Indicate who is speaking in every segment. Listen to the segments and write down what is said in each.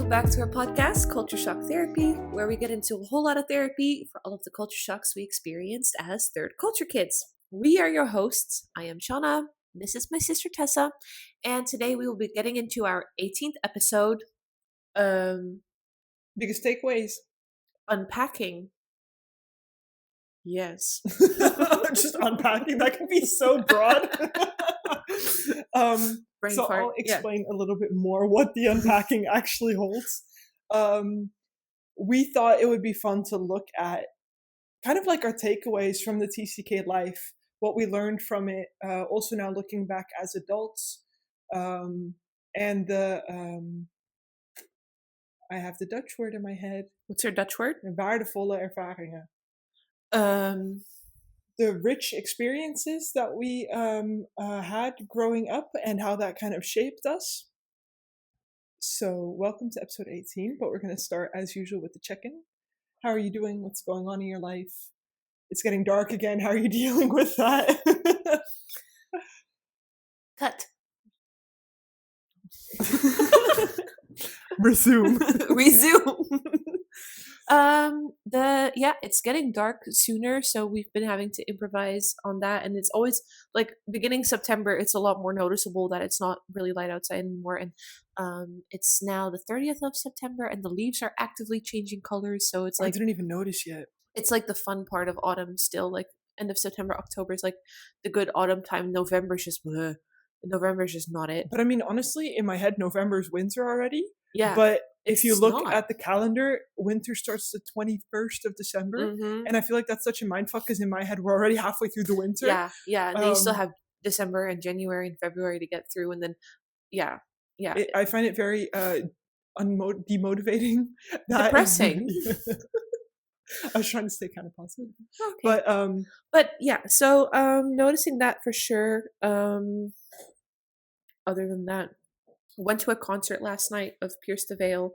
Speaker 1: Welcome back to our podcast, Culture Shock Therapy, where we get into a whole lot of therapy for all of the culture shocks we experienced as third culture kids. We are your hosts. I am Shauna. This is my sister Tessa, and today we will be getting into our 18th episode,
Speaker 2: Biggest takeaways.
Speaker 1: Unpacking. Yes.
Speaker 2: Just unpacking. That can be so broad.
Speaker 1: Brain
Speaker 2: so
Speaker 1: fart.
Speaker 2: I'll explain a little bit more what the unpacking actually holds. We thought it would be fun to look at kind of like our takeaways from the TCK life, what we learned from it, also now looking back as adults, and the I have the Dutch word in my head.
Speaker 1: What's your Dutch word?
Speaker 2: Waardevolle ervaringen. The rich experiences that we had growing up and how that kind of shaped us. So welcome to episode 18, but we're going to start as usual with the check-in. How are you doing? What's going on in your life? It's getting dark again. How are you dealing with that?
Speaker 1: Cut.
Speaker 2: Resume.
Speaker 1: It's getting dark sooner, so we've been having to improvise on that, and it's always like beginning September, it's a lot more noticeable that it's not really light outside anymore, and it's now the 30th of September and the leaves are actively changing colors, so it's like
Speaker 2: I didn't even notice yet.
Speaker 1: It's like the fun part of autumn still, like end of September, October is like the good autumn time. November's just bleh. November's just not it.
Speaker 2: But I mean, honestly, in my head, November's winter already.
Speaker 1: Yeah.
Speaker 2: But if you look
Speaker 1: not.
Speaker 2: at the calendar, winter starts the 21st of December.
Speaker 1: Mhm.
Speaker 2: And I feel like that's such a mindfuck because in my head, we're already halfway through the winter.
Speaker 1: Yeah. And then you still have December and January and February to get through. And then, yeah.
Speaker 2: I find it very demotivating.
Speaker 1: Depressing.
Speaker 2: I was trying to stay kind of positive.
Speaker 1: Okay. But yeah, so noticing that for sure. Other than that, went to a concert last night of Pierce the Veil,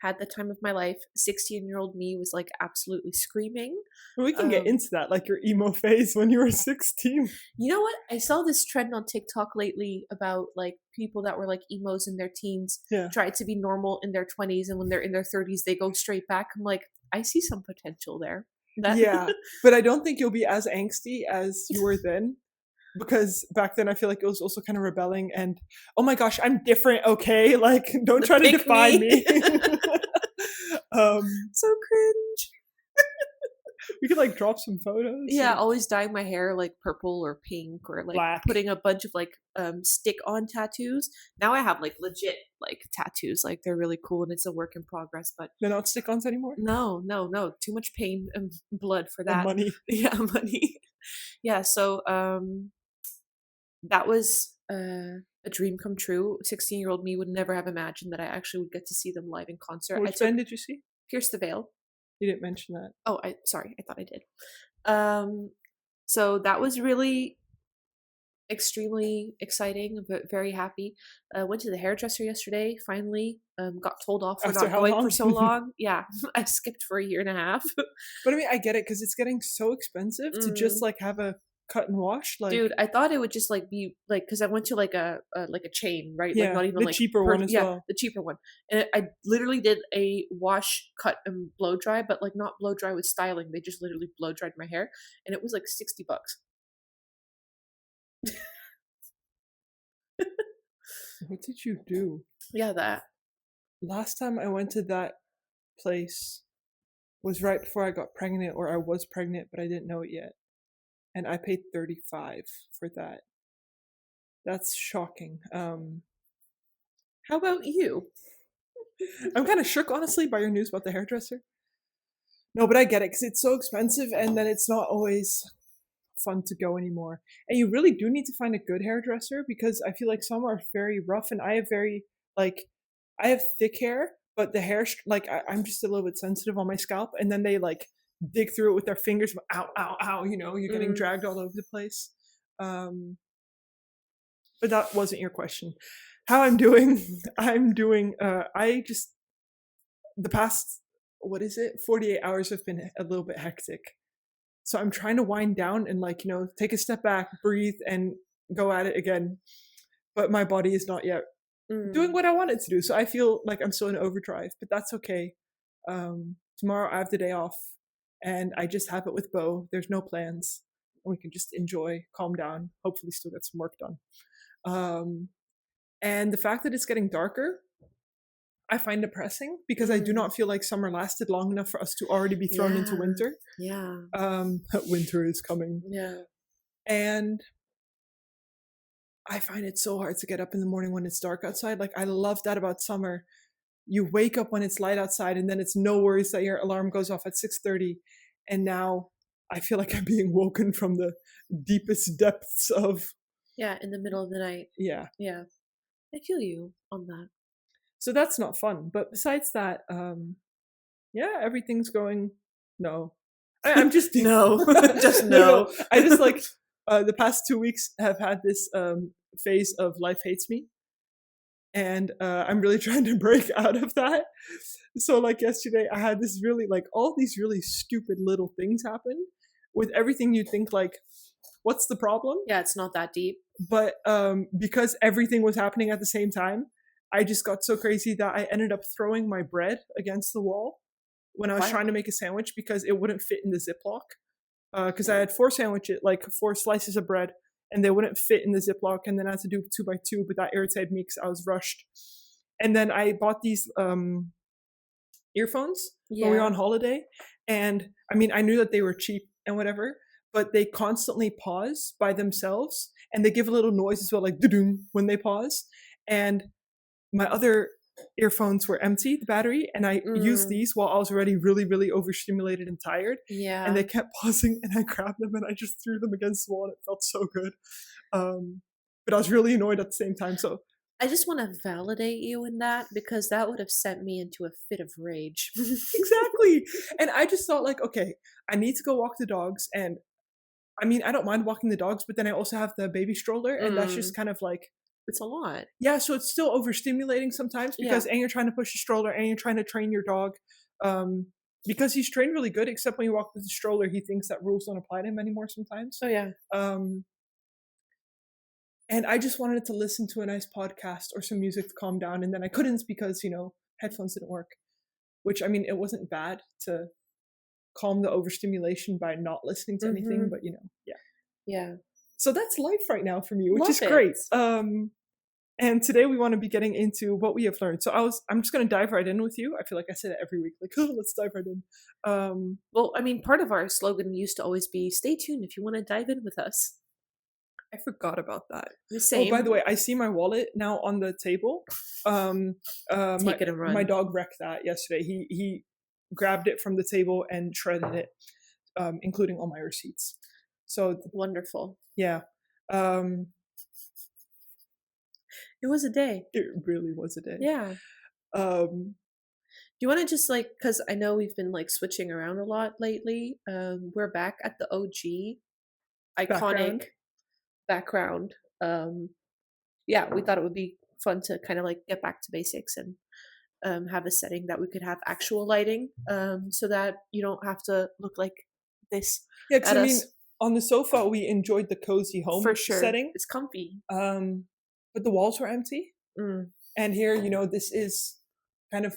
Speaker 1: had the time of my life. 16-year-old me was like absolutely screaming.
Speaker 2: We can get into that, like your emo phase when you were 16.
Speaker 1: You know what? I saw this trend on TikTok lately about like people that were like emos in their teens, try to be normal in their 20s, and when they're in their 30s, they go straight back. I'm like, I see some potential there.
Speaker 2: Yeah, but I don't think you'll be as angsty as you were then. Because back then I feel like it was also kind of rebelling and, oh my gosh, I'm different, okay? Like, don't try to define me.
Speaker 1: So cringe.
Speaker 2: We could like drop some photos.
Speaker 1: Yeah, always dyeing my hair like purple or pink or like
Speaker 2: black.
Speaker 1: Putting a bunch of like stick-on tattoos. Now I have like legit like tattoos. Like they're really cool and it's a work in progress. But
Speaker 2: they're not stick-ons anymore?
Speaker 1: No. Too much pain and blood for that.
Speaker 2: And money.
Speaker 1: Yeah, money. Yeah, so that was a dream come true. 16-year-old me would never have imagined that I actually would get to see them live in concert.
Speaker 2: Which band did you see?
Speaker 1: Pierce the Veil.
Speaker 2: You didn't mention that.
Speaker 1: Oh, sorry. I thought I did. So that was really extremely exciting, but very happy. Went to the hairdresser yesterday, finally. Got told off for
Speaker 2: After
Speaker 1: not going
Speaker 2: long?
Speaker 1: for so long. Yeah, I skipped for a year and a half.
Speaker 2: But I mean, I get it because it's getting so expensive to just like have a cut and wash. Like,
Speaker 1: dude, I thought it would just like be like, because I went to like a chain, right?
Speaker 2: Yeah,
Speaker 1: like not even
Speaker 2: the
Speaker 1: like
Speaker 2: cheaper one as well.
Speaker 1: The cheaper one, and I literally did a wash, cut, and blow dry, but like not blow dry with styling. They just literally blow dried my hair, and it was like $60.
Speaker 2: What did you do?
Speaker 1: Yeah, that.
Speaker 2: Last time I went to that place was right before I got pregnant, or I was pregnant, but I didn't know it yet. And I paid $35 for that. That's shocking.
Speaker 1: How about you?
Speaker 2: I'm kind of shook, honestly, by your news about the hairdresser. No, but I get it, because it's so expensive, and then it's not always fun to go anymore. And you really do need to find a good hairdresser, because I feel like some are very rough, and I have thick hair, but the hair, like, I'm just a little bit sensitive on my scalp, and then they, like, dig through it with their fingers, ow, ow, ow, you know, you're getting dragged all over the place. But that wasn't your question. How I'm doing, the past, 48 hours have been a little bit hectic. So I'm trying to wind down and, like, you know, take a step back, breathe, and go at it again. But my body is not yet doing
Speaker 1: Mm.
Speaker 2: what I wanted to do. So I feel like I'm still in overdrive, but that's okay. Tomorrow I have the day off, and I just have it with Bo. There's no plans. We can just enjoy, calm down, hopefully still get some work done. Um, and the fact that it's getting darker, I find depressing because I do
Speaker 1: Mm.
Speaker 2: not feel like summer lasted long enough for us to already be thrown into
Speaker 1: Yeah.
Speaker 2: winter.
Speaker 1: Yeah.
Speaker 2: Winter is coming.
Speaker 1: Yeah.
Speaker 2: And I find it so hard to get up in the morning when it's dark outside. Like, I love that about summer. You wake up when it's light outside, and then it's no worries that your alarm goes off at 6:30. And now I feel like I'm being woken from the deepest depths of,
Speaker 1: Yeah, in the middle of the night.
Speaker 2: yeah.
Speaker 1: Yeah. I feel you on that.
Speaker 2: So that's not fun. But besides that, yeah, everything's going. No, I'm just
Speaker 1: No. Just
Speaker 2: no, no.
Speaker 1: no.
Speaker 2: I just like the past 2 weeks have had this phase of life hates me, and I'm really trying to break out of that. So like yesterday, I had this really like all these really stupid little things happen with everything you think like, what's the problem?
Speaker 1: Yeah, it's not that deep.
Speaker 2: But because everything was happening at the same time, I just got so crazy that I ended up throwing my bread against the wall when I was
Speaker 1: What?
Speaker 2: trying to make a sandwich because it wouldn't fit in the Ziploc. Because I had 4 sandwiches, like 4 slices of bread, and they wouldn't fit in the Ziploc, and then I had to do 2 by 2, but that irritated me because I was rushed. And then I bought these earphones when we were
Speaker 1: Yeah.
Speaker 2: on holiday, and I mean, I knew that they were cheap and whatever, but they constantly pause by themselves, and they give a little noise as well, like doo when they pause. And my other earphones were empty, the battery, and I used
Speaker 1: Mm.
Speaker 2: these while I was already really, really overstimulated and tired. And they
Speaker 1: Yeah.
Speaker 2: kept pausing, and I grabbed them and I just threw them against the wall, and it felt so good. But I was really annoyed at the same time. So
Speaker 1: I just want to validate you in that because that would have sent me into a fit of rage.
Speaker 2: exactly, and I just thought like, okay, I need to go walk the dogs, and I mean, I don't mind walking the dogs, but then I also have the baby stroller, and that's just
Speaker 1: Mm.
Speaker 2: kind of like,
Speaker 1: It's a lot.
Speaker 2: yeah, so it's still overstimulating sometimes
Speaker 1: Yeah.
Speaker 2: because and you're trying to push the stroller and you're trying to train your dog. Um, because he's trained really good, except when you walk with the stroller, he thinks that rules don't apply to him anymore sometimes.
Speaker 1: Oh yeah.
Speaker 2: Um, and I just wanted to listen to a nice podcast or some music to calm down, and then I couldn't because headphones didn't work. Which I mean, it wasn't bad to calm the overstimulation by not listening to anything,
Speaker 1: Mhm.
Speaker 2: but yeah.
Speaker 1: Yeah.
Speaker 2: So that's life right now for me, which is
Speaker 1: Love it.
Speaker 2: great. And today we want to be getting into what we have learned. So I'm just going to dive right in with you. I feel like I say that every week, like, oh, let's dive right in.
Speaker 1: Well, I mean, part of our slogan used to always be "Stay tuned if you want to dive in with us."
Speaker 2: I forgot about that.
Speaker 1: The
Speaker 2: Oh, by the
Speaker 1: same.
Speaker 2: way, I see my wallet now on the table. Um, my
Speaker 1: Take it and
Speaker 2: my
Speaker 1: run.
Speaker 2: dog wrecked that yesterday. He grabbed it from the table and shredded it, including all my receipts. So
Speaker 1: Wonderful.
Speaker 2: yeah, um,
Speaker 1: It was a day.
Speaker 2: it really was a day.
Speaker 1: Yeah.
Speaker 2: Um,
Speaker 1: Do you want to just like, because I know we've been like switching around a lot lately. We're back at the OG iconic
Speaker 2: background.
Speaker 1: background. Yeah, we thought it would be fun to kind of like get back to basics and have a setting that we could have actual lighting, so that you don't have to look like this
Speaker 2: Yeah, because
Speaker 1: at
Speaker 2: I mean,
Speaker 1: us.
Speaker 2: on the sofa we enjoyed the cozy home
Speaker 1: For sure,
Speaker 2: setting,
Speaker 1: it's comfy.
Speaker 2: but the walls were empty.
Speaker 1: Mm.
Speaker 2: And here, this is kind of,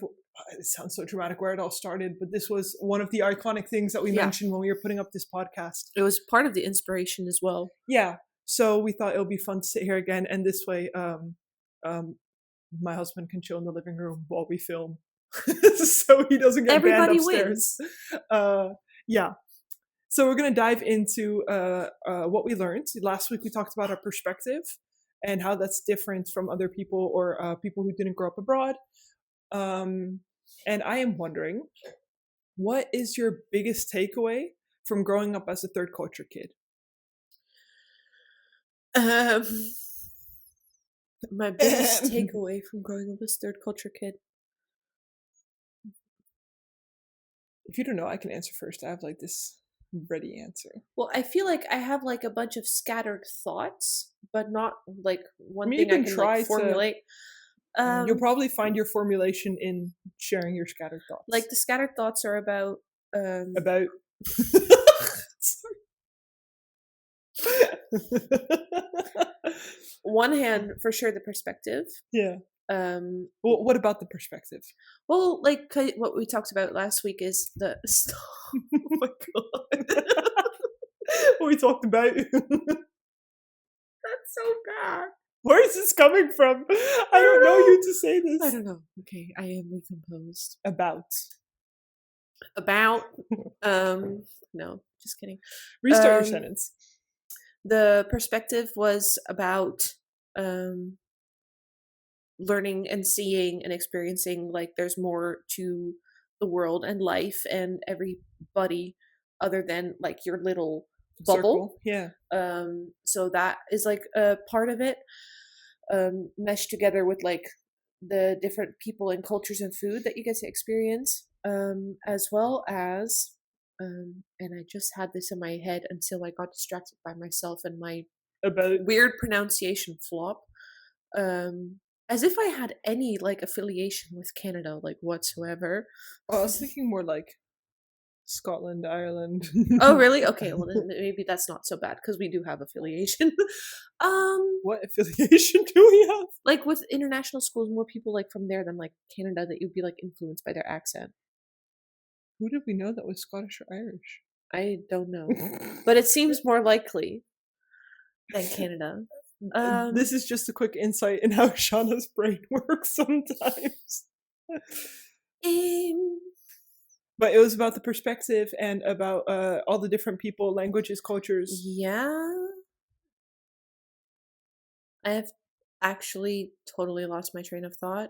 Speaker 2: it sounds so dramatic where it all started, but this was one of the iconic things that we
Speaker 1: Yeah,
Speaker 2: mentioned when we were putting up this podcast.
Speaker 1: it was part of the inspiration as well.
Speaker 2: Yeah. So we thought it would be fun to sit here again. And this way, my husband can chill in the living room while we film. So he doesn't get banned
Speaker 1: Everybody
Speaker 2: upstairs.
Speaker 1: wins.
Speaker 2: Yeah. So we're going to dive into what we learned. Last week we talked about our perspective and how that's different from other people or people who didn't grow up abroad. And I am wondering, what is your biggest takeaway from growing up as a third culture kid?
Speaker 1: Um, my biggest takeaway from growing up as third culture kid.
Speaker 2: If you don't know, I can answer first. I have like this ready answer.
Speaker 1: Well, I feel like I have like a bunch of scattered thoughts, but not like
Speaker 2: I
Speaker 1: one
Speaker 2: mean, you
Speaker 1: thing I
Speaker 2: can
Speaker 1: can like
Speaker 2: try to.
Speaker 1: formulate.
Speaker 2: You'll
Speaker 1: Um,
Speaker 2: probably find your formulation in sharing your scattered
Speaker 1: like
Speaker 2: thoughts
Speaker 1: the scattered thoughts are about
Speaker 2: about.
Speaker 1: one hand for sure the perspective,
Speaker 2: Yeah.
Speaker 1: Um,
Speaker 2: Well, what about the perspective?
Speaker 1: well, like what we talked about last week is the stop. Oh my god,
Speaker 2: What we talked about.
Speaker 1: that's so bad.
Speaker 2: Where is this coming from? I
Speaker 1: I
Speaker 2: don't
Speaker 1: don't
Speaker 2: know
Speaker 1: know.
Speaker 2: you to say
Speaker 1: I
Speaker 2: this.
Speaker 1: don't know. Okay, I am recomposed.
Speaker 2: About.
Speaker 1: About no, just kidding.
Speaker 2: Restart your
Speaker 1: Um
Speaker 2: sentence.
Speaker 1: the perspective was about um learning and seeing and experiencing like there's more to the world and life and everybody other than like your little bubble.
Speaker 2: Circle. Yeah.
Speaker 1: So that is like a part of it, meshed together with like the different people and cultures and food that you get to experience, as well as and I just had this in my head until I got distracted by myself and my
Speaker 2: About.
Speaker 1: weird pronunciation flop. As if I had any like affiliation with Canada, like whatsoever.
Speaker 2: Oh, I was thinking more like Scotland, Ireland.
Speaker 1: Oh, really? Okay, well then maybe that's not so bad because we do have affiliation. um,
Speaker 2: What affiliation do we have?
Speaker 1: like with international schools, more people like from there than like Canada that you'd be like influenced by their accent.
Speaker 2: Who did we know that was Scottish or Irish?
Speaker 1: I don't know, but it seems more likely than Canada.
Speaker 2: This is just a quick insight in how Shauna's brain works sometimes.
Speaker 1: Um,
Speaker 2: But it was about the perspective and about all the different people, languages, cultures.
Speaker 1: yeah, I have actually totally lost my train of thought.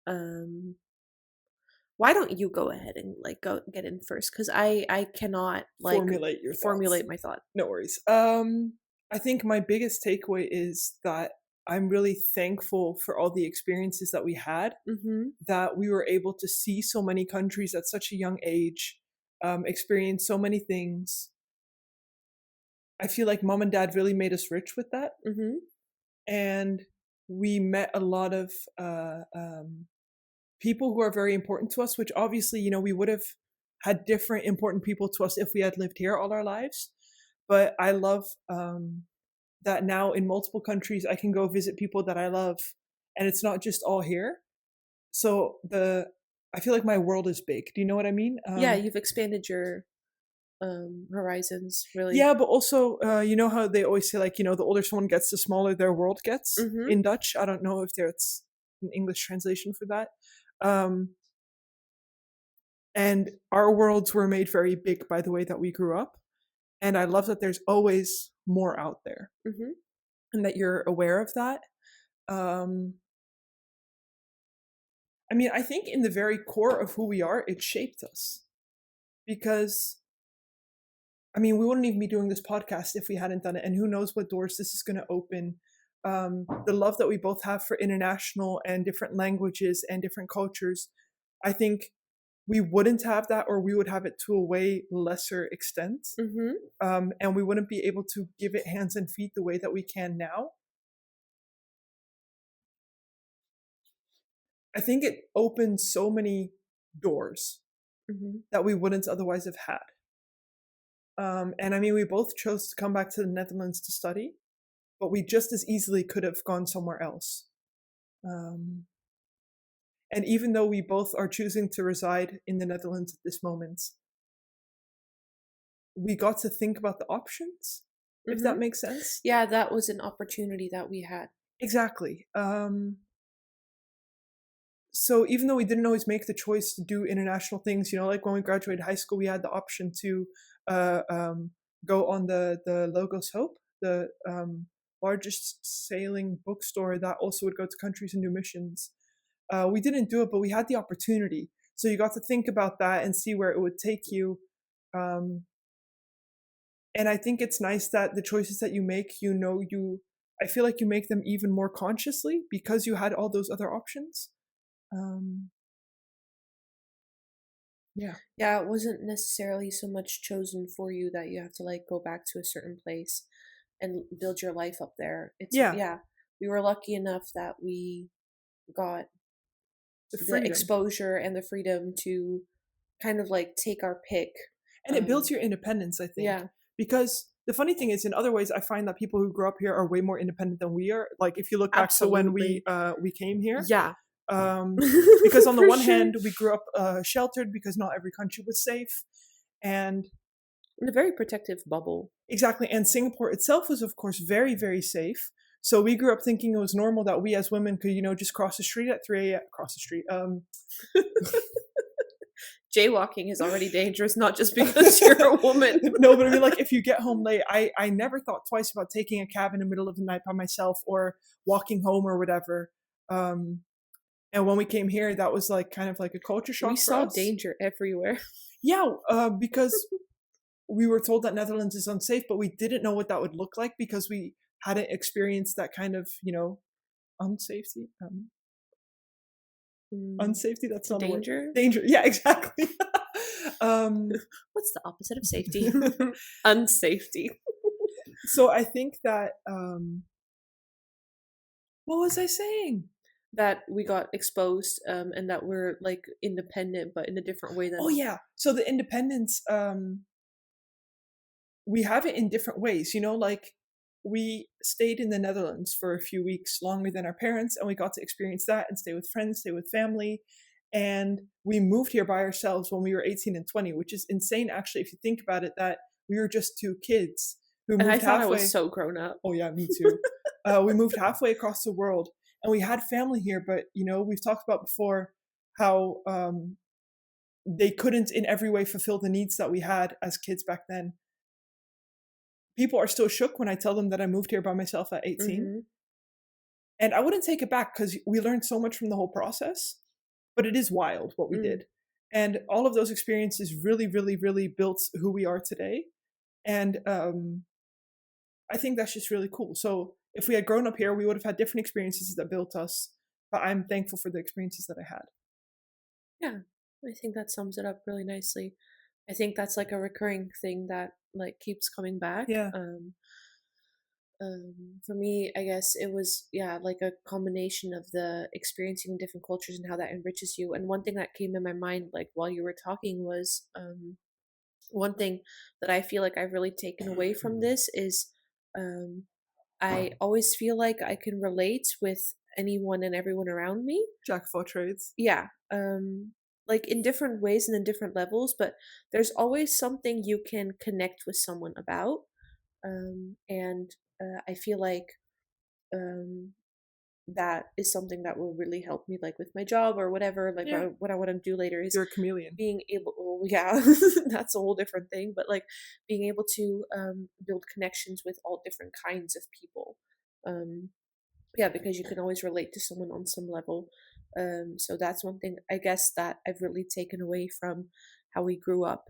Speaker 1: Um, why don't you go ahead and like go get in first? Because I cannot like
Speaker 2: Formulate your thoughts.
Speaker 1: formulate my thought.
Speaker 2: No worries. I think my biggest takeaway is that I'm really thankful for all the experiences that we had,
Speaker 1: Mm-hmm.
Speaker 2: that we were able to see so many countries at such a young age, experience so many things. I feel like mom and dad really made us rich with that.
Speaker 1: Mm-hmm.
Speaker 2: And we met a lot of people who are very important to us, which obviously, we would have had different important people to us if we had lived here all our lives. But I love that now in multiple countries, I can go visit people that I love, and it's not just all here. So I feel like my world is big. Do you know what I mean?
Speaker 1: Yeah, you've expanded your horizons really.
Speaker 2: Yeah, but also, you know how they always say, like, the older someone gets, the smaller their world gets
Speaker 1: Mm-hmm.
Speaker 2: in Dutch. I don't know if there's an English translation for that. Um, and our worlds were made very big by the way that we grew up. And I love that there's always more out there
Speaker 1: Mm-hmm.
Speaker 2: and that you're aware of that. Um, I mean, I think in the very core of who we are, it shaped us because I mean, we wouldn't even be doing this podcast if we hadn't done it. And who knows what doors this is going to open. The love that we both have for international and different languages and different cultures, I think we wouldn't have that, or we would have it to a way lesser extent.
Speaker 1: Mm-hmm.
Speaker 2: And we wouldn't be able to give it hands and feet the way that we can now. I think it opened so many doors
Speaker 1: Mm-hmm.
Speaker 2: that we wouldn't otherwise have had. And I mean, we both chose to come back to the Netherlands to study, but we just as easily could have gone somewhere else. Um, and even though we both are choosing to reside in the Netherlands at this moment, we got to think about the options, if
Speaker 1: Mm-hmm.
Speaker 2: that makes sense.
Speaker 1: Yeah, that was an opportunity that we had.
Speaker 2: Exactly. So even though we didn't always make the choice to do international things, like when we graduated high school, we had the option to uh, um, go on the Logos Hope, the largest sailing bookstore that also would go to countries and do missions. We didn't do it, but we had the opportunity. So you got to think about that and see where it would take you. Um, and I think it's nice that the choices that you make, I feel like you make them even more consciously because you had all those other options. Um, yeah.
Speaker 1: Yeah, it wasn't necessarily so much chosen for you that you have to like go back to a certain place and build your life up there. It's
Speaker 2: Yeah.
Speaker 1: yeah, we were lucky enough that we got
Speaker 2: The
Speaker 1: the
Speaker 2: freedom.
Speaker 1: exposure and the freedom to kind of like take our pick.
Speaker 2: And it builds your independence, I think.
Speaker 1: Yeah.
Speaker 2: Because the funny thing is, in other ways, I find that people who grow up here are way more independent than we are. Like if you look back to when
Speaker 1: Absolutely.
Speaker 2: we came here,
Speaker 1: Yeah.
Speaker 2: um, because on the
Speaker 1: For
Speaker 2: one
Speaker 1: sure.
Speaker 2: hand we grew up sheltered because not every country was safe, and
Speaker 1: In a very protective bubble.
Speaker 2: exactly, and Singapore itself was of course very very safe. So we grew up thinking it was normal that we as women could, just cross the street at 3 a.m. Cross the street.
Speaker 1: Jaywalking is already dangerous, not just because you're a woman.
Speaker 2: No, but I mean, like, if you get home late, I never thought twice about taking a cab in the middle of the night by myself or walking home or whatever. Um, and when we came here, that was like kind of like a culture
Speaker 1: We
Speaker 2: shock for
Speaker 1: saw
Speaker 2: us.
Speaker 1: danger everywhere.
Speaker 2: Yeah, because we were told that Netherlands is unsafe, but we didn't know what that would look like because we hadn't experienced that kind of, unsafety.
Speaker 1: Mm,
Speaker 2: Unsafety, that's not a word.
Speaker 1: danger?
Speaker 2: Danger. Yeah, exactly. um,
Speaker 1: What's the opposite of safety? Unsafety.
Speaker 2: so I think that, what was I saying?
Speaker 1: That we got exposed, and that we're like independent, but in a different way
Speaker 2: Oh
Speaker 1: than.
Speaker 2: yeah. So the independence, we have it in different ways. Like we stayed in the Netherlands for a few weeks longer than our parents, and we got to experience that and stay with friends, stay with family. And we moved here by ourselves when we were 18 and 20, which is insane actually if you think about it, that we were just two kids who
Speaker 1: And I
Speaker 2: moved
Speaker 1: thought I was
Speaker 2: halfway.
Speaker 1: so grown up.
Speaker 2: Oh yeah, me too. We moved halfway across the world, and we had family here, but we've talked about before how they couldn't in every way fulfill the needs that we had as kids back then. People are still shook when I tell them that I moved here by myself at 18.
Speaker 1: Mhm.
Speaker 2: And I wouldn't take it back because we learned so much from the whole process, but it is wild what we
Speaker 1: Mm.
Speaker 2: did. And all of those experiences really, really, really built who we are today. And I think that's just really cool. So if we had grown up here, we would have had different experiences that built us. But I'm thankful for the experiences that I had.
Speaker 1: Yeah, I think that sums it up really nicely. I think that's like a recurring thing that like keeps coming back.
Speaker 2: Yeah.
Speaker 1: For me, I guess it was, yeah, like a combination of the experiencing different cultures and how that enriches you. And one thing that came in my mind, like while you were talking, was one thing that I feel like I've really taken away from this is um, I always feel like I can relate with anyone and everyone around me.
Speaker 2: Jack of all trades.
Speaker 1: Yeah, like in different ways and in different levels, but there's always something you can connect with someone about. And I feel like um, that is something that will really help me, like with my job or whatever, like
Speaker 2: Yeah.
Speaker 1: what I want to do later is
Speaker 2: You're a chameleon.
Speaker 1: being able, well, yeah, that's a whole different thing, but like being able to build connections with all different kinds of people. Um, yeah, because you can always relate to someone on some level. So that's one thing I guess that I've really taken away from how we grew up.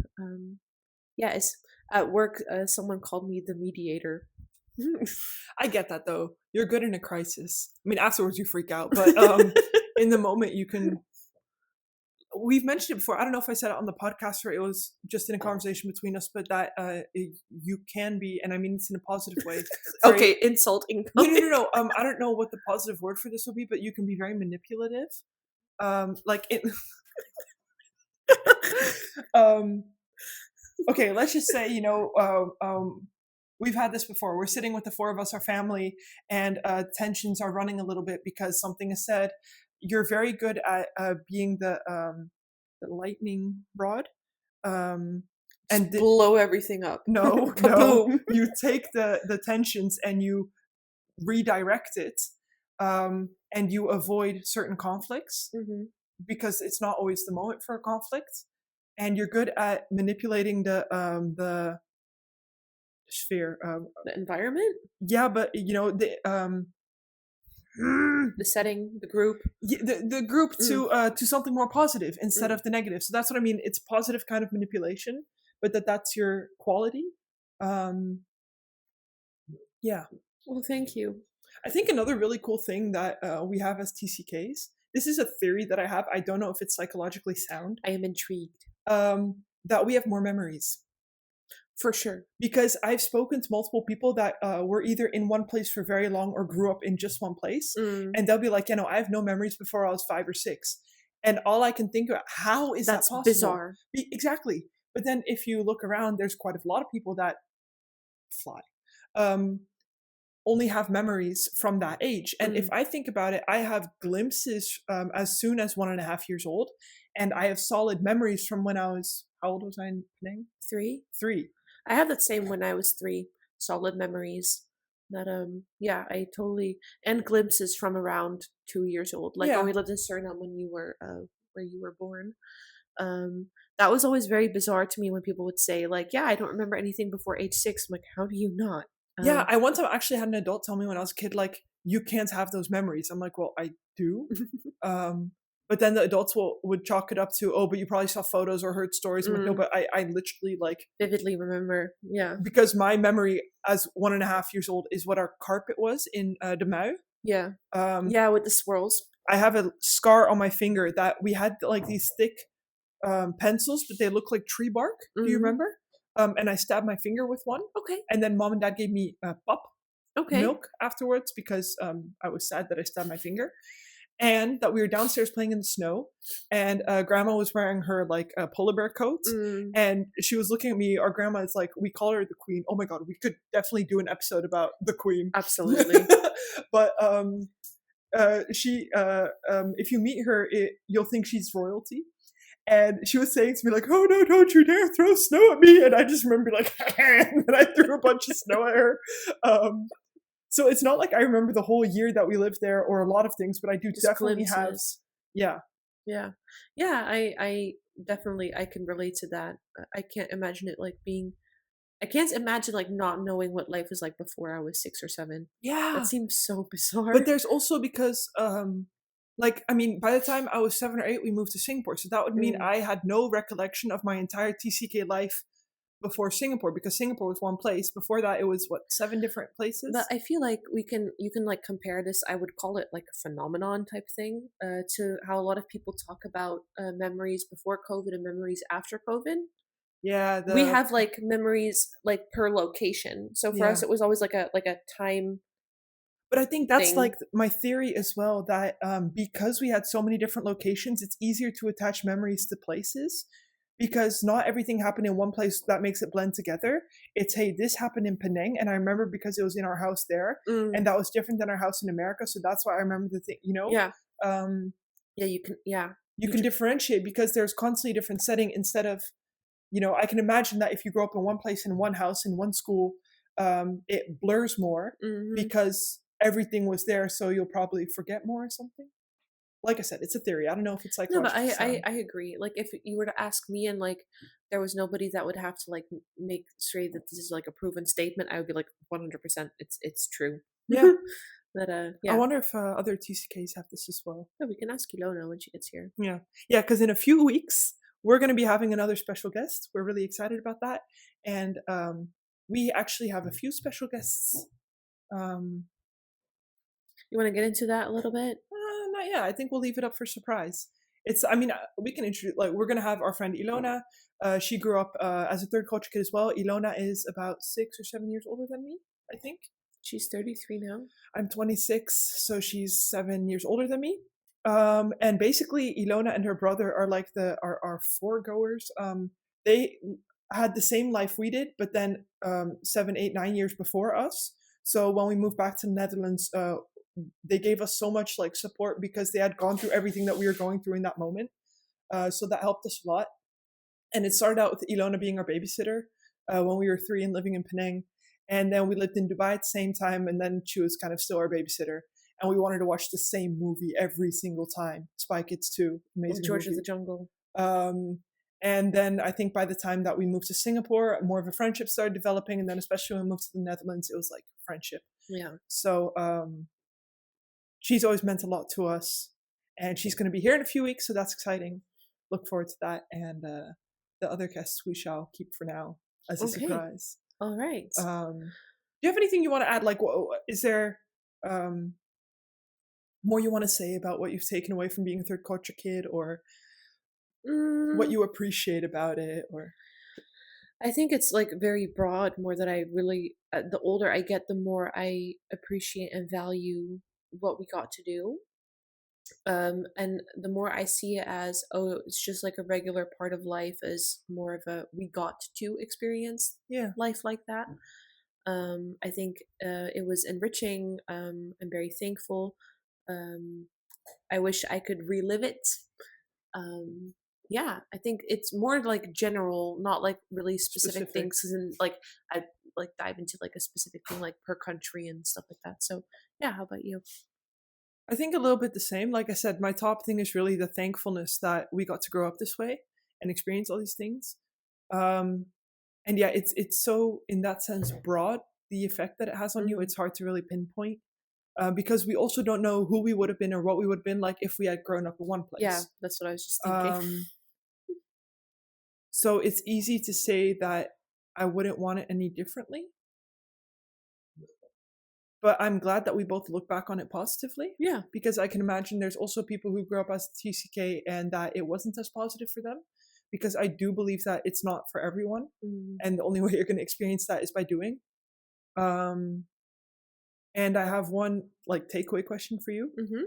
Speaker 1: Yeah, it's at work. Someone called me the mediator.
Speaker 2: I get that though. You're good in a crisis. I mean, afterwards you freak out, but in the moment you can. We've mentioned it before. I don't know if I said it on the podcast or it was just in a conversation between us, but that you can be, and I mean it's in a positive way. Very.
Speaker 1: Okay, insult
Speaker 2: No, no,
Speaker 1: incoming.
Speaker 2: no, no. I don't know what the positive word for this would be, but you can be very manipulative. Like it. um, okay, let's just say, we've had this before. We're sitting with the four of us, our family, and tensions are running a little bit because something is said. You're very good at being the lightning rod. Um, and
Speaker 1: Just blow everything up.
Speaker 2: no, no,
Speaker 1: Kaboom.
Speaker 2: you take the tensions and you redirect it, and you avoid certain conflicts
Speaker 1: Hmm.
Speaker 2: because it's not always the moment for a conflict, and you're good at manipulating the sphere.
Speaker 1: The environment,
Speaker 2: Yeah, but
Speaker 1: the setting, the group.
Speaker 2: the group
Speaker 1: Mm.
Speaker 2: to something more positive instead
Speaker 1: Mm.
Speaker 2: of the negative. So that's what I mean. It's positive kind of manipulation, but that's your quality. Um, yeah,
Speaker 1: Well, thank you.
Speaker 2: I think another really cool thing that we have as TCKs. This is a theory that I have. I don't know if it's psychologically sound.
Speaker 1: I am intrigued.
Speaker 2: That we have more memories.
Speaker 1: For sure.
Speaker 2: Because I've spoken to multiple people that were either in one place for very long or grew up in just one place,
Speaker 1: Mm.
Speaker 2: and they'll be like, I have no memories before I was 5 or 6, and all I can think about, how is that
Speaker 1: That's
Speaker 2: possible?
Speaker 1: bizarre.
Speaker 2: Exactly. But then if you look around, there's quite a lot of people that fly. Um, Only have memories from that age. And if
Speaker 1: Mm,
Speaker 2: I think about it, I have glimpses as soon as 1.5 years old, and I have solid memories from when I was, how old was I in Penang?
Speaker 1: 3?
Speaker 2: 3.
Speaker 1: I have that same when I was 3, solid memories that, yeah, I totally and glimpses from around 2 years old, like, "Oh,
Speaker 2: Yeah.
Speaker 1: we lived in Suriname when you were, where you were born." Um, that was always very bizarre to me when people would say, like, "Yeah, I don't remember anything before age 6." I'm like, "How do you not?"
Speaker 2: Yeah,
Speaker 1: Um,
Speaker 2: I one time actually had an adult tell me when I was a kid, like, "You can't have those memories." I'm like, "Well, I do." Um, but then the adults would chalk it up to, "Oh, but you probably saw photos or heard stories." I'm like, "No,
Speaker 1: mm,
Speaker 2: but I literally, like,"
Speaker 1: vividly remember, yeah,
Speaker 2: because my memory as 1.5 years old is what our carpet was in De Mau.
Speaker 1: yeah,
Speaker 2: Um,
Speaker 1: yeah, with the swirls.
Speaker 2: I have a scar on my finger that we had, like, these thick pencils, but they look like tree bark. Do you
Speaker 1: Mhm.
Speaker 2: remember? And I stabbed my finger with one,
Speaker 1: Okay,
Speaker 2: and then mom and dad gave me pop
Speaker 1: okay.
Speaker 2: milk afterwards because I was sad that I stabbed my finger, and that we were downstairs playing in the snow, and grandma was wearing her, like, polar bear coat,
Speaker 1: Mm,
Speaker 2: and she was looking at me. Our grandma is like, we call her the queen. Oh my god, we could definitely do an episode about the queen.
Speaker 1: absolutely.
Speaker 2: But she if you meet her, you'll think she's royalty. And she was saying to me, like, "Oh no, don't you dare throw snow at me!" And I just remember, like, and I threw a bunch of snow at her. Um, so it's not like I remember the whole year that we lived there or a lot of things, but I do
Speaker 1: Just
Speaker 2: definitely have,
Speaker 1: glimpses.
Speaker 2: yeah,
Speaker 1: Yeah. Yeah, I definitely I can relate to that. I can't imagine it, like, being I can't imagine, like, not knowing what life was like before I was 6 or 7. That
Speaker 2: yeah.
Speaker 1: seems so
Speaker 2: But
Speaker 1: bizarre.
Speaker 2: there's also because, like, I mean, by the time I was 7 or 8, we moved to Singapore, so that would mean
Speaker 1: Mm.
Speaker 2: I had no recollection of my entire TCK life before Singapore, because Singapore was one place. Before that, it was what, 7 different
Speaker 1: But
Speaker 2: places.
Speaker 1: I feel like you can, like, compare this, I would call it, like, a phenomenon type thing, to how a lot of people talk about, memories before COVID and memories after COVID.
Speaker 2: Yeah,
Speaker 1: We
Speaker 2: the
Speaker 1: have, like, memories, like, per location. So for us,
Speaker 2: yeah.
Speaker 1: it was always like a time
Speaker 2: But I think that's,
Speaker 1: thing.
Speaker 2: like, my theory as well, that, because we had so many different locations, it's easier to attach memories to places, because not everything happened in one place that makes it blend together. It's, "Hey, this happened in Penang, and I remember because it was in our house there,
Speaker 1: Mm,
Speaker 2: and that was different than our house in America, so that's why I remember the thing," you know?
Speaker 1: yeah.
Speaker 2: Um,
Speaker 1: Yeah, you can yeah.
Speaker 2: you
Speaker 1: You
Speaker 2: can
Speaker 1: tr
Speaker 2: differentiate because there's constantly a different setting instead of, I can imagine that if you grow up in one place, in one house, in one school, it blurs more
Speaker 1: Mhm.
Speaker 2: because everything was there, so you'll probably forget more or something. Like I said, it's a theory. I don't know if it's
Speaker 1: No, but
Speaker 2: psychologically sound.
Speaker 1: I agree. Like, if you were to ask me and, like, there was nobody that would have to, like, make say that this is, like, a proven statement, I would be like, 100% it's true.
Speaker 2: Yeah.
Speaker 1: But,
Speaker 2: I
Speaker 1: yeah.
Speaker 2: wonder if other TCKs have this as well.
Speaker 1: Yeah, we can ask Ilona when she gets here.
Speaker 2: Yeah. Yeah, because in a few weeks, we're going to be having another special guest. We're really excited about that. And we actually have a few special guests. Um,
Speaker 1: You wanna get into that a little bit?
Speaker 2: Not yet. I think we'll leave it up for surprise. I mean, we can introduce, like, we're going to have our friend Ilona. She grew up as a third culture kid as well. Ilona is about 6 or 7 years older than me, I think.
Speaker 1: She's 33 now.
Speaker 2: I'm 26, so she's 7 years older than me. And basically, Ilona and her brother are like our foregoers. They had the same life we did, but then 7, 8, 9 years before us. So when we moved back to the Netherlands, they gave us so much, like, support because they had gone through everything that we were going through in that moment. So that helped us a lot. And it started out with Ilona being our babysitter when we were 3 and living in Penang. And then we lived in Dubai at the same time, and then she was kind of still our babysitter. And we wanted to watch the same movie every single time. Spy Kids 2,
Speaker 1: Well,
Speaker 2: amazing
Speaker 1: George of the
Speaker 2: movie.
Speaker 1: Jungle.
Speaker 2: Um, and then I think by the time that we moved to Singapore, more of a friendship started developing. And then, especially when we moved to the Netherlands, it was like friendship.
Speaker 1: Yeah.
Speaker 2: So she's always meant a lot to us. And she's going to be here in a few weeks, so that's exciting. Look forward to that. And the other guests we shall keep for now as a
Speaker 1: Okay.
Speaker 2: surprise.
Speaker 1: Alright.
Speaker 2: Do you have anything you want to add? Like, is there um, more you want to say about what you've taken away from being a third culture kid, or what
Speaker 1: Mm,
Speaker 2: you appreciate about it? Or
Speaker 1: I think it's, like, very broad more that I really the older I get, the more I appreciate and value what we got to do. And the more I see it as, oh, it's just like a regular part of life, as more of a we got to experience
Speaker 2: yeah,
Speaker 1: life like that. I think it was enriching. I'm very thankful. Um, I wish I could relive it. Um, yeah, I think it's more like general, not like really specific
Speaker 2: Specific.
Speaker 1: things, and like I like dive into like a specific thing like per country and stuff like that. So yeah, how about you?
Speaker 2: I think a little bit the same. Like I said, my top thing is really the thankfulness that we got to grow up this way and experience all these things. Um, and yeah, it's so in that sense broad, the effect that it has on you.
Speaker 1: Mhm.
Speaker 2: It's hard to really pinpoint because we also don't know who we would have been or what we would have been like if we had grown up in one
Speaker 1: Yeah,
Speaker 2: place.
Speaker 1: that's what I was just thinking.
Speaker 2: Um, so it's easy to say that I wouldn't want it any differently, but I'm glad that we both look back on it positively
Speaker 1: Yeah.
Speaker 2: because I can imagine there's also people who grew up as TCK and that it wasn't as positive for them because I do believe that it's not for everyone.
Speaker 1: Mm-hmm.
Speaker 2: And the only way you're going to experience that is by doing. Um, and I have one like takeaway question for you.
Speaker 1: Mm-hmm.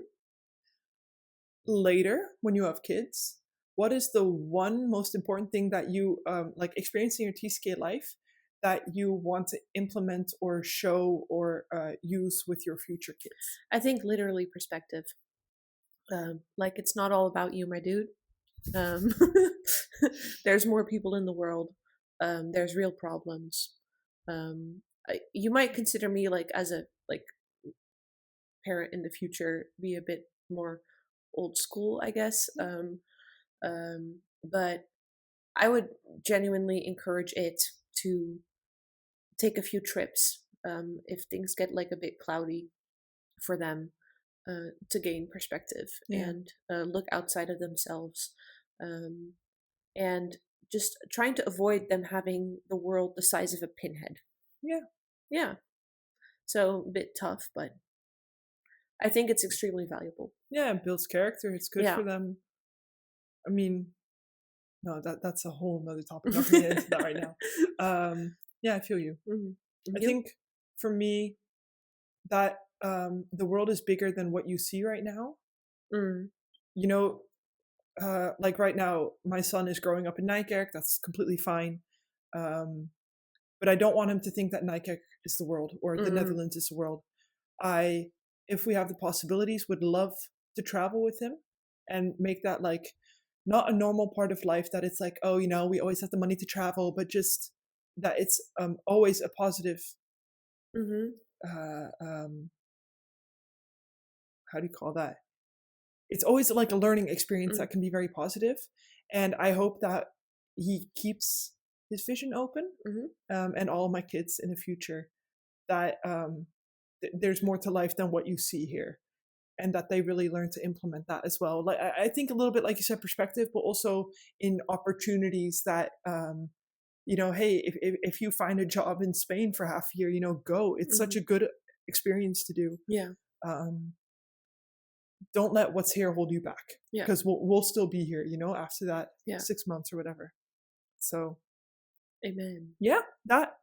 Speaker 2: Later, when you have kids, what is the one most important thing that you like experiencing your TCK life that you want to implement or show or use with your future kids?
Speaker 1: I think literally perspective. Like it's not all about you, my dude. Um, there's more people in the world. There's real problems. You might consider me like as a like parent in the future be a bit more old school, I guess. But I would genuinely encourage it to take a few trips if things get like a bit cloudy for them to gain perspective
Speaker 2: Yeah,
Speaker 1: and look outside of themselves um, and just trying to avoid them having the world the size of a pinhead.
Speaker 2: yeah,
Speaker 1: Yeah, so a bit tough, but I think it's extremely valuable.
Speaker 2: yeah. It builds character. It's good for
Speaker 1: Yeah.
Speaker 2: them. I mean, no, that's a whole nother topic. Not gonna get into that right now. Yeah, I feel you.
Speaker 1: Mhm.
Speaker 2: I
Speaker 1: You?
Speaker 2: think for me that the world is bigger than what you see right now.
Speaker 1: Mm.
Speaker 2: You know, like right now, my son is growing up in Nijkerk. That's completely fine. Um, but I don't want him to think that Nijkerk is the world or the
Speaker 1: Mm-mm.
Speaker 2: Netherlands is the world. I, if we have the possibilities, would love to travel with him and make that like not a normal part of life that it's like, oh, you know, we always have the money to travel, but just that it's always a positive,
Speaker 1: Mhm.
Speaker 2: uh, how do you call that? It's always like a learning experience
Speaker 1: Mm.
Speaker 2: that can be very positive. And I hope that he keeps his vision open
Speaker 1: Mhm.
Speaker 2: and all of my kids in the future that there's more to life than what you see here and that they really learn to implement that as well. Like I think a little bit like you said, perspective, but also in opportunities that you know, hey, if you find a job in Spain for half a year, you know, go. It's such
Speaker 1: Mhm.
Speaker 2: a good experience to do.
Speaker 1: Yeah.
Speaker 2: Um, don't let what's here hold you back
Speaker 1: Yeah.
Speaker 2: because we'll still be here, you know, after that
Speaker 1: Yeah.
Speaker 2: 6 months or whatever. So
Speaker 1: Amen.
Speaker 2: yeah, that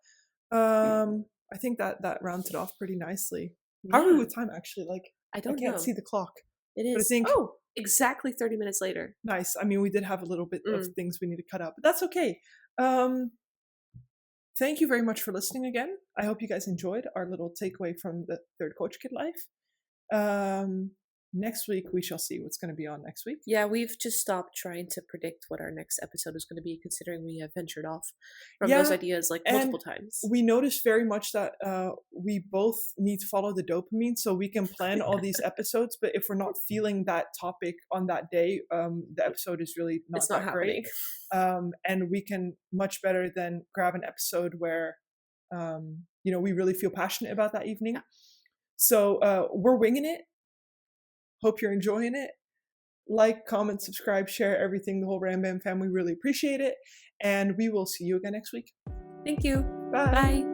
Speaker 2: I think that that rounds it off pretty nicely. How are we
Speaker 1: Yeah.
Speaker 2: with time actually? Like
Speaker 1: I
Speaker 2: I
Speaker 1: don't
Speaker 2: can't see
Speaker 1: know.
Speaker 2: the clock,
Speaker 1: It
Speaker 2: but I
Speaker 1: is.
Speaker 2: think
Speaker 1: Oh, exactly 30 minutes later.
Speaker 2: nice. I mean, we did have a little bit of
Speaker 1: Mm.
Speaker 2: things we need to cut out, but that's okay. Um, thank you very much for listening again. I hope you guys enjoyed our little takeaway from the third coach kid life. Um, next week we shall see what's going to be on next week.
Speaker 1: Yeah, we've just stopped trying to predict what our next episode is going to be, considering we have ventured off from those
Speaker 2: Yeah,
Speaker 1: ideas like
Speaker 2: and
Speaker 1: multiple times.
Speaker 2: we noticed very much that we both need to follow the dopamine, so we can plan all these episodes. But if we're not feeling that topic on that day, the episode is really not
Speaker 1: It's not
Speaker 2: that great.
Speaker 1: happening.
Speaker 2: And we can much better than grab an episode where you know we really feel passionate about that
Speaker 1: Yeah.
Speaker 2: evening. So we're winging it. Hope you're enjoying it. Like, comment, subscribe, share everything. The whole Ram Bam family really appreciate it, and we will see you again next week.
Speaker 1: Thank you.
Speaker 2: Bye.
Speaker 1: Bye.